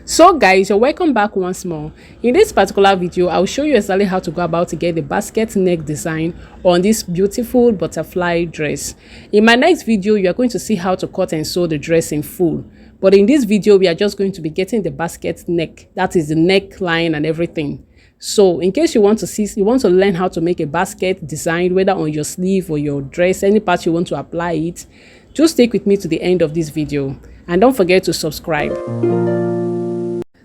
So guys, you're welcome back once more. In this particular video, I'll show you exactly how to go about to get the basket neck design on this beautiful butterfly dress. In my next video, you are going to see how to cut and sew the dress in full. But in this video, we are just going to be getting the basket neck, that is the neckline and everything. So in case you want to learn how to make a basket design, whether on your sleeve or your dress, any part you want to apply it, just stick with me to the end of this video. And don't forget to subscribe.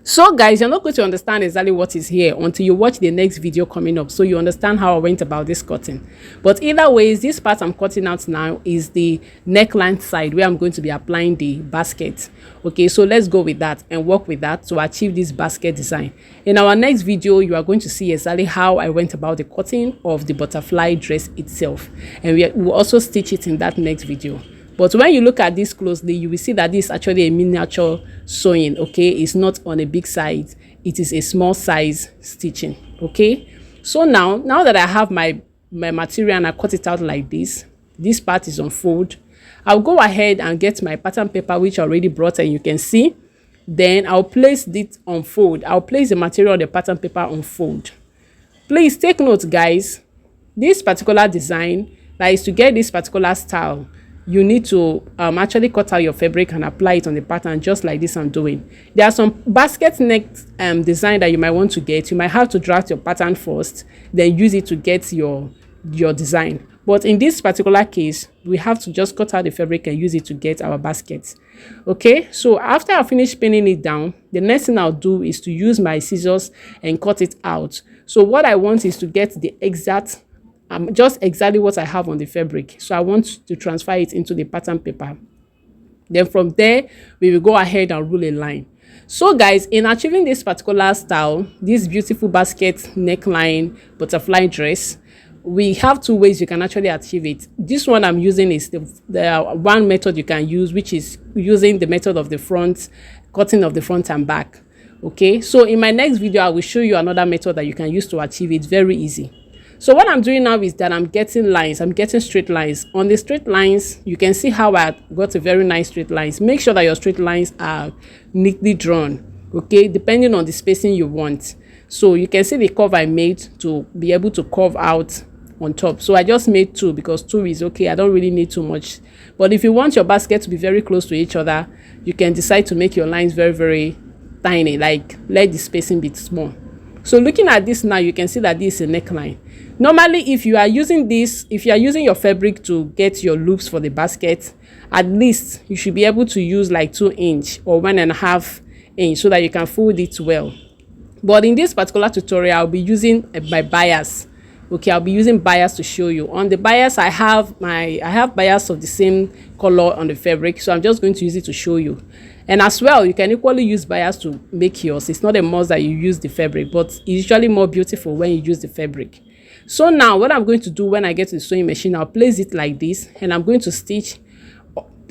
So guys, you're not going to understand exactly what is here until you watch the next video coming up, so you understand how I went about this cutting. But either ways, this part I'm cutting out now is the neckline side where I'm going to be applying the basket. Okay, so let's go with that and work with that to achieve this basket design. In our next video, you are going to see exactly how I went about the cutting of the butterfly dress itself, and we will also stitch it in that next video. But when you look at this closely, you will see that this is actually a miniature sewing. Okay, it's not on a big size, it is a small size stitching. Okay, so now that I have my material and I cut it out like this part is on fold. I'll go ahead and get my pattern paper, which I already brought, and you can see. Then I'll place it on fold. I'll place the material on the pattern paper on fold. Please take note, guys, this particular design, that is to get this particular style, you need to actually cut out your fabric and apply it on the pattern, just like this I'm doing. There are some basket neck design that you might want to get. You might have to draft your pattern first, then use it to get your design. But in this particular case, we have to just cut out the fabric and use it to get our basket. Okay, so after I finish pinning it down, the next thing I'll do is to use my scissors and cut it out. So what I want is to get the exact just exactly what I have on the fabric. So I want to transfer it into the pattern paper. Then from there, we will go ahead and rule a line. So guys, in achieving this particular style, this beautiful basket neckline butterfly dress, we have two ways you can actually achieve it. This one I'm using is the one method you can use, which is using the method of the front, cutting of the front and back. Okay, so in my next video, I will show you another method that you can use to achieve it. Very easy. So what I'm doing now is that I'm getting lines. I'm getting straight lines. On the straight lines, you can see how I got a very nice straight lines. Make sure that your straight lines are neatly drawn, okay, depending on the spacing you want. So you can see the curve I made to be able to curve out on top. So I just made 2 because 2 is okay. I don't really need too much. But if you want your basket to be very close to each other, you can decide to make your lines very, very tiny, like let the spacing be small. So looking at this now, you can see that this is a neckline. Normally, if you are using your fabric to get your loops for the basket, at least you should be able to use like 2 inch or 1.5 inch so that you can fold it well. But in this particular tutorial, I'll be using my bias. Okay, I'll be using bias to show you. On the bias, I have bias of the same color on the fabric, so I'm just going to use it to show you. And as well, you can equally use bias to make yours. It's not a must that you use the fabric, but it's usually more beautiful when you use the fabric. So now what I'm going to do when I get to the sewing machine, I'll place it like this and I'm going to stitch.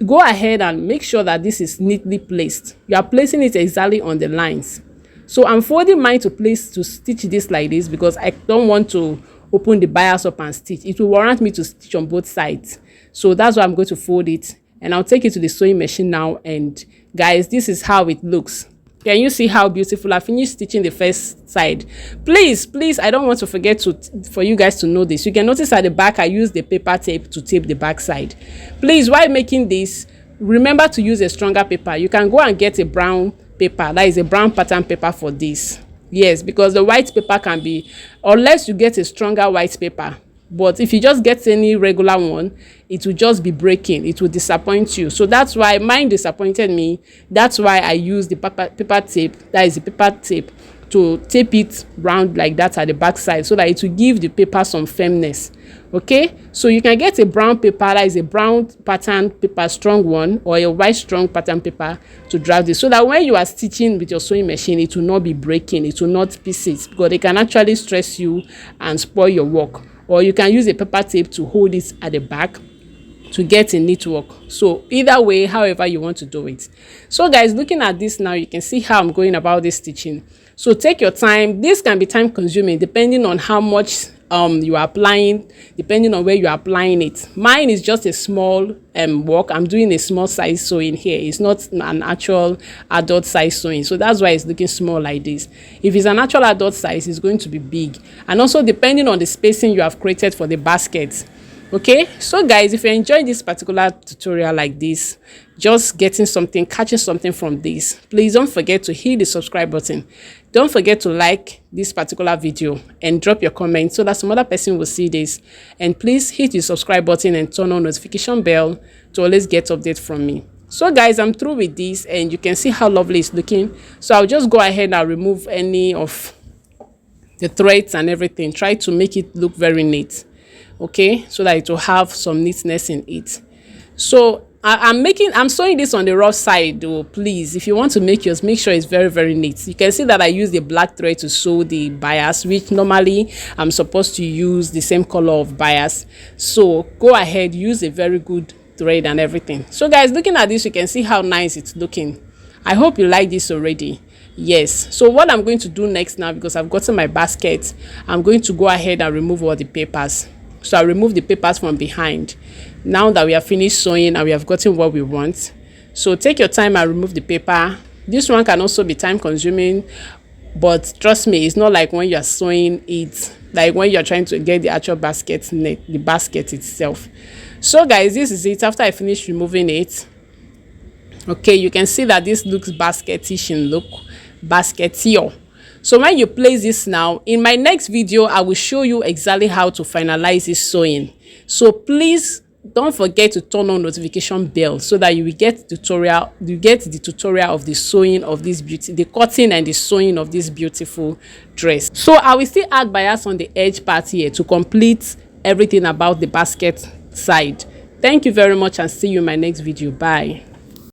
Go ahead and make sure that this is neatly placed. You are placing it exactly on the lines. So I'm folding mine to stitch this like this because I don't want to open the bias up and stitch. It will warrant me to stitch on both sides. So that's why I'm going to fold it, and I'll take it to the sewing machine now. And guys, this is how it looks. Can you see how beautiful? I finished stitching the first side. Please, I don't want to forget for you guys to know this. You can notice at the back, I used the paper tape to tape the back side. Please, while making this, remember to use a stronger paper. You can go and get a brown paper. That is a brown pattern paper for this. Yes, because the white paper can be, unless you get a stronger white paper. But if you just get any regular one, it will just be breaking. It will disappoint you. So that's why mine disappointed me. That's why I use the paper tape. That is the paper tape to tape it round like that at the back side so that it will give the paper some firmness. Okay, so you can get a brown paper, that is a brown pattern paper, strong one, or a white strong pattern paper to draft this, so that when you are stitching with your sewing machine, it will not be breaking, it will not pieces, because they can actually stress you and spoil your work. Or you can use a paper tape to hold it at the back to get a neat work. So either way, however you want to do it. So guys, looking at this now, you can see how I'm going about this stitching. So take your time. This can be time consuming depending on how much you are applying, depending on where you are applying it. Mine is just a small work. I'm doing a small size sewing here. It's not an actual adult size sewing, so that's why it's looking small like this. If it's an actual adult size, it's going to be big. And also depending on the spacing you have created for the basket. Okay, so guys, if you enjoyed this particular tutorial like this, just getting something, catching something from this, please don't forget to hit the subscribe button. Don't forget to like this particular video and drop your comment so that some other person will see this. And please hit the subscribe button and turn on notification bell to always get update from me. So guys, I'm through with this and you can see how lovely it's looking. So I'll just go ahead and remove any of the threads and everything. Try to make it look very neat. Okay, so that it will have some neatness in it. So I'm sewing this on the rough side though. Please, if you want to make yours, make sure it's very, very neat. You can see that I use the black thread to sew the bias, which normally I'm supposed to use the same color of bias. So go ahead, use a very good thread and everything. So guys, looking at this, you can see how nice it's looking. I hope you like this already. Yes, so what I'm going to do next now, because I've gotten my basket, I'm going to go ahead and remove all the papers. So I remove the papers from behind. Now that we have finished sewing and we have gotten what we want, so take your time and remove the paper. This one can also be time consuming, but trust me, it's not like when you are sewing it, like when you're trying to get the actual basket neck, the basket itself. So guys, this is it after I finish removing it. Okay, you can see that this looks basketish in look, basketier. So when you place this now, in my next video, I will show you exactly how to finalize this sewing. So please don't forget to turn on notification bell so that you will get the tutorial of the sewing of this the cutting and the sewing of this beautiful dress. So I will still add bias on the edge part here to complete everything about the basket side. Thank you very much and see you in my next video. Bye.